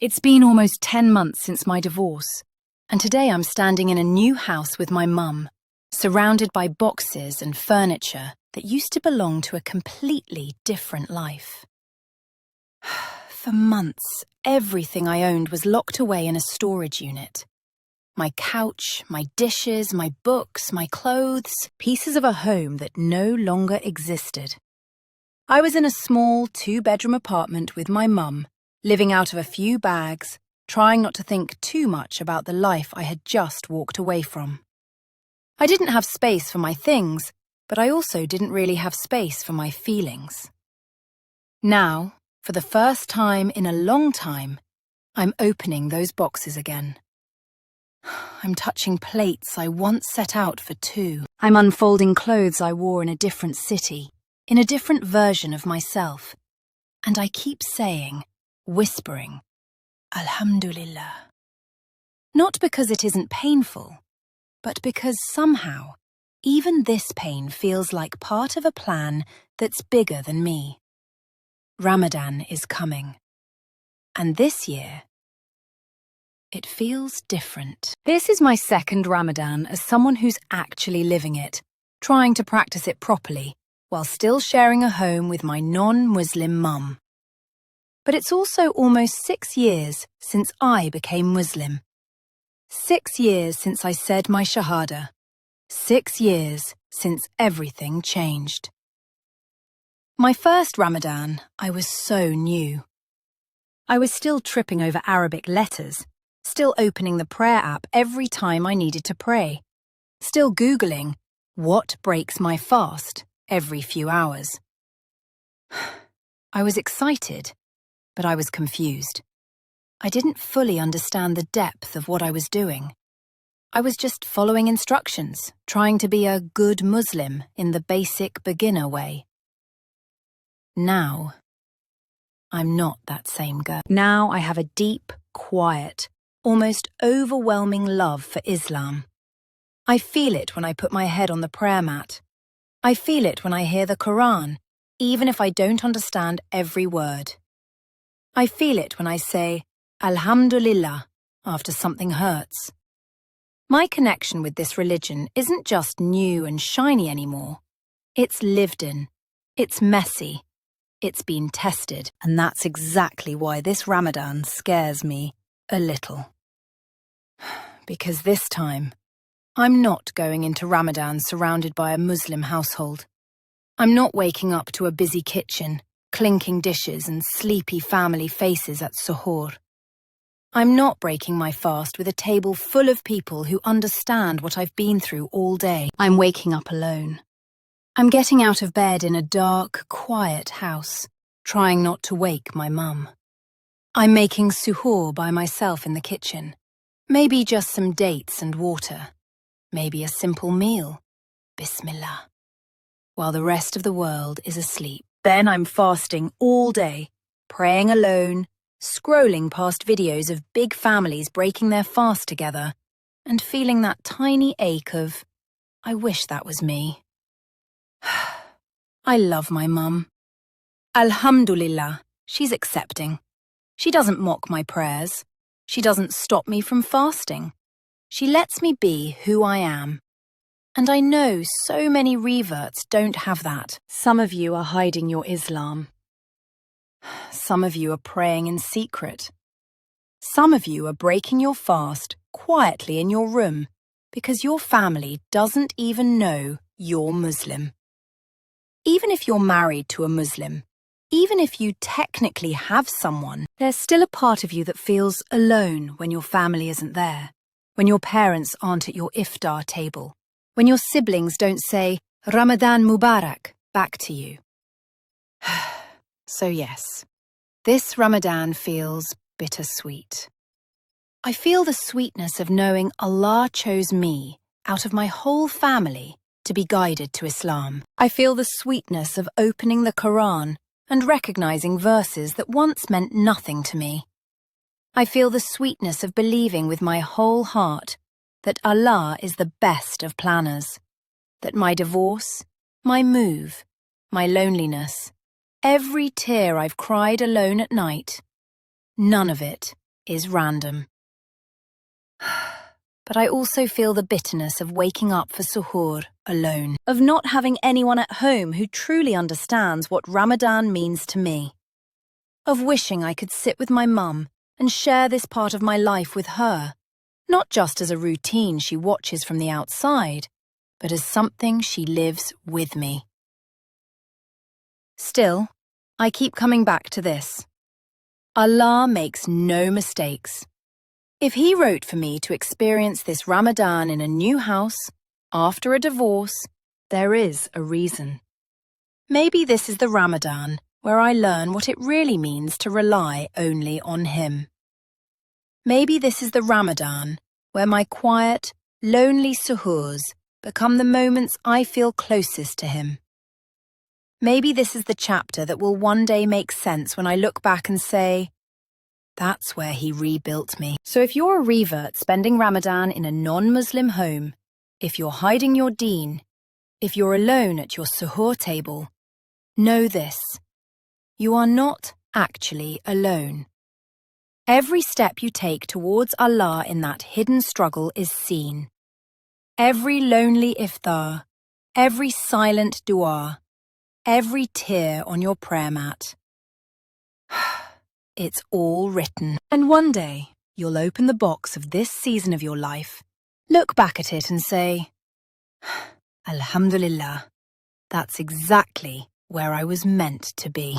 It's been almost 10 months since my divorce, and today I'm standing in a new house with my mum, surrounded by boxes and furniture that used to belong to a completely different life. For months, everything I owned was locked away in a storage unit. My couch, my dishes, my books, my clothes, pieces of a home that no longer existed. I was in a small 2-bedroom apartment with my mum, living out of a few bags, trying not to think too much about the life I had just walked away from. I didn't have space for my things, but I also didn't really have space for my feelings. Now, for the first time in a long time, I'm opening those boxes again. I'm touching plates I once set out for 2. I'm unfolding clothes I wore in a different city, in a different version of myself. And I keep saying, whispering, Alhamdulillah. Not because it isn't painful, but because somehow, even this pain feels like part of a plan that's bigger than me. Ramadan is coming. And this year, it feels different. This is my second Ramadan as someone who's actually living it, trying to practice it properly, while still sharing a home with my non-Muslim mum. But it's also almost 6 years since I became Muslim. 6 years since I said my Shahada. 6 years since everything changed. My first Ramadan, I was so new. I was still tripping over Arabic letters, still opening the prayer app every time I needed to pray, still Googling, what breaks my fast, every few hours. I was excited, but I was confused. I didn't fully understand the depth of what I was doing. I was just following instructions, trying to be a good Muslim in the basic beginner way. Now, I'm not that same girl. Now I have a deep, quiet, almost overwhelming love for Islam. I feel it when I put my head on the prayer mat. I feel it when I hear the Quran, even if I don't understand every word. I feel it when I say, Alhamdulillah, after something hurts. My connection with this religion isn't just new and shiny anymore. It's lived in. It's messy. It's been tested. And that's exactly why this Ramadan scares me a little. Because this time, I'm not going into Ramadan surrounded by a Muslim household. I'm not waking up to a busy kitchen, clinking dishes and sleepy family faces at suhoor. I'm not breaking my fast with a table full of people who understand what I've been through all day. I'm waking up alone. I'm getting out of bed in a dark, quiet house, trying not to wake my mum. I'm making suhoor by myself in the kitchen. Maybe just some dates and water. Maybe a simple meal. Bismillah. While the rest of the world is asleep. Then I'm fasting all day, praying alone, scrolling past videos of big families breaking their fast together, and feeling that tiny ache of, I wish that was me. I love my mum. Alhamdulillah, she's accepting. She doesn't mock my prayers. She doesn't stop me from fasting. She lets me be who I am. And I know so many reverts don't have that. Some of you are hiding your Islam. Some of you are praying in secret. Some of you are breaking your fast quietly in your room because your family doesn't even know you're Muslim. Even if you're married to a Muslim, even if you technically have someone, there's still a part of you that feels alone when your family isn't there, when your parents aren't at your iftar table, when your siblings don't say Ramadan Mubarak back to you. So yes, this Ramadan feels bittersweet. I feel the sweetness of knowing Allah chose me out of my whole family to be guided to Islam. I feel the sweetness of opening the Quran and recognizing verses that once meant nothing to me. I feel the sweetness of believing with my whole heart that Allah is the best of planners, that my divorce, my move, my loneliness, every tear I've cried alone at night, none of it is random. But I also feel the bitterness of waking up for suhoor alone, of not having anyone at home who truly understands what Ramadan means to me, of wishing I could sit with my mum and share this part of my life with her, not just as a routine she watches from the outside, but as something she lives with me. Still, I keep coming back to this. Allah makes no mistakes. If He wrote for me to experience this Ramadan in a new house, after a divorce, there is a reason. Maybe this is the Ramadan where I learn what it really means to rely only on Him. Maybe this is the Ramadan where my quiet, lonely suhoors become the moments I feel closest to Him. Maybe this is the chapter that will one day make sense when I look back and say, that's where He rebuilt me. So if you're a revert spending Ramadan in a non-Muslim home, if you're hiding your deen, if you're alone at your suhoor table, know this: you are not actually alone. Every step you take towards Allah in that hidden struggle is seen. Every lonely iftar, every silent dua, every tear on your prayer mat. It's all written. And one day, you'll open the box of this season of your life, look back at it and say, Alhamdulillah, that's exactly where I was meant to be.